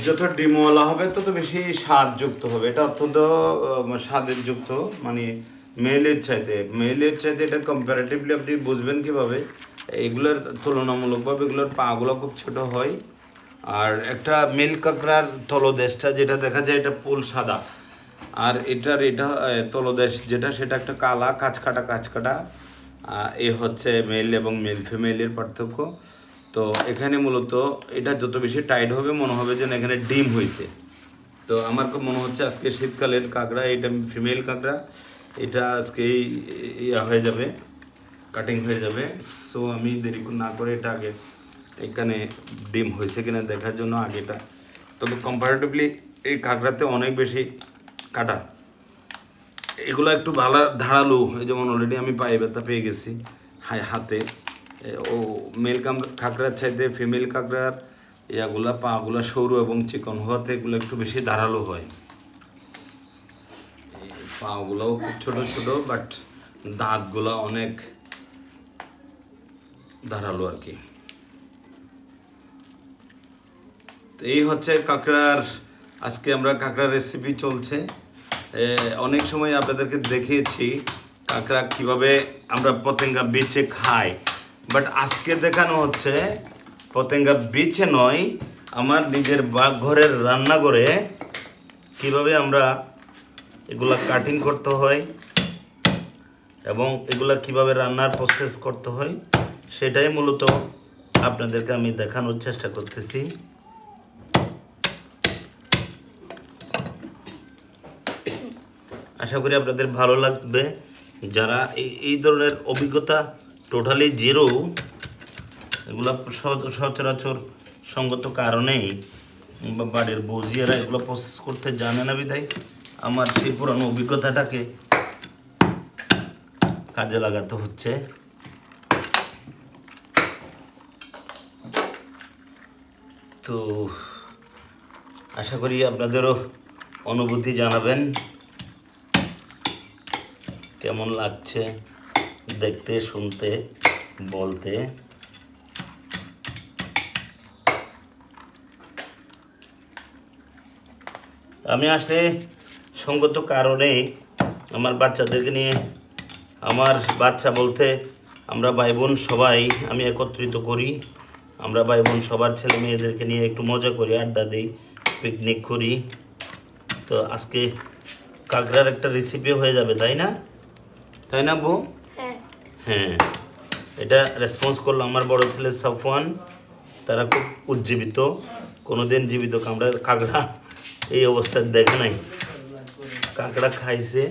যত ডিমওয়ালা হবে তত বেশি স্বাদযুক্ত হবে। এটা অত্যন্ত স্বাদের যুক্ত, মানে মেলের চাইতে এটা কম্পারেটিভলি আপনি বুঝবেন কীভাবে, এগুলোর তুলনামূলকভাবে এগুলোর পাগুলো খুব ছোট হয়। আর একটা মেল কাঁকড়ার তলদেশটা যেটা দেখা যায় এটা পুল সাদা, আর এটা তলদেশ যেটা সেটা একটা কালা কাঁচকাটা। এ হচ্ছে মেল এবং মেল ফিমেলের পার্থক্য। তো এখানে মূলত এটা যত বেশি টাইট হবে মনে হবে যেন এখানে ডিম হয়েছে। তো আমার মনে হচ্ছে আজকে শীতকালের কাঁকড়া, এটা ফিমেল কাঁকড়া, এটা আজকেই ইয়া হয়ে যাবে, কাটিং হয়ে যাবে। সো আমি দেরি না করে এটা আগে এখানে ডিম হয়েছে কিনা দেখার জন্য আগেটা, তবে কম্পারেটিভলি এই কাঁকড়াতে অনেক বেশি কাটা, এগুলো একটু ভালো ধারালো। এই যেমন অলরেডি আমি পায়ে ব্যথা পেয়ে গেছি হাতে। ও মেল কাঁকড়ার চাইতে ফিমেল কাঁকড়ার ইয়াগুলা পাগুলা সরু এবং চিকন হওয়াতে এগুলো একটু বেশি ধারালো হয়। পাগুলোও খুব ছোট ছোট, বাট দাঁতগুলো অনেক ধারালো আর কি। তো এই হচ্ছে কাঁকড়ার, আজকে আমরা কাঁকড়ার রেসিপি চলছে। অনেক সময় আপনাদেরকে দেখিয়েছি কাঁকড়া কিভাবে আমরা পতেঙ্গা বেছে খাই, বাট আজকে দেখানো হচ্ছে পতেঙ্গা বেছে নয়, আমার নিজের ঘরের রান্নাঘরে কিভাবে আমরা এগুলা কাটিং করতে হয় এবং এগুলা কিভাবে রান্নার প্রসেস করতে হয় সেটাই মূলত আপনাদেরকে আমি দেখানোর চেষ্টা করতেছি। আশা করি আপনাদের ভালো লাগবে। যারা এই ধরনের অভিজ্ঞতা টোটালি জিরো, এগুলো সচরাচর সঙ্গত কারণেই বা বাড়ির বৌজিয়ারা এগুলো প্রসেস করতে জানে না বিধায় আমার সেই পুরানো অভিজ্ঞতাটাকে কাজে লাগাতে হচ্ছে। তো আশা করি আপনাদেরও অনুভূতি জানাবেন, কেমন লাগছে দেখতে, শুনতে, বলতে। আমি আসলে সঙ্গত কারণে আমার বাচ্চাদেরকে নিয়ে, আমার বাচ্চা বলতে আমরা ভাই বোন সবাই আমি একত্রিত করি। আমরা ভাই বোন সবার ছেলে মেয়েদেরকে নিয়ে একটু মজা করি, আড্ডা দিই, পিকনিক করি। তো আজকে কাঁকড়ার একটা রেসিপি হয়ে যাবে, তাই না বউ? হ্যাঁ, এটা রেসপন্স করলো আমার বড় ছেলে সাফওয়ান। তারা খুব উজ্জীবিত, কোনোদিন জীবিত কাঁকড়া এই অবস্থায় দেখে নাই। কাঁকড়া খাইছে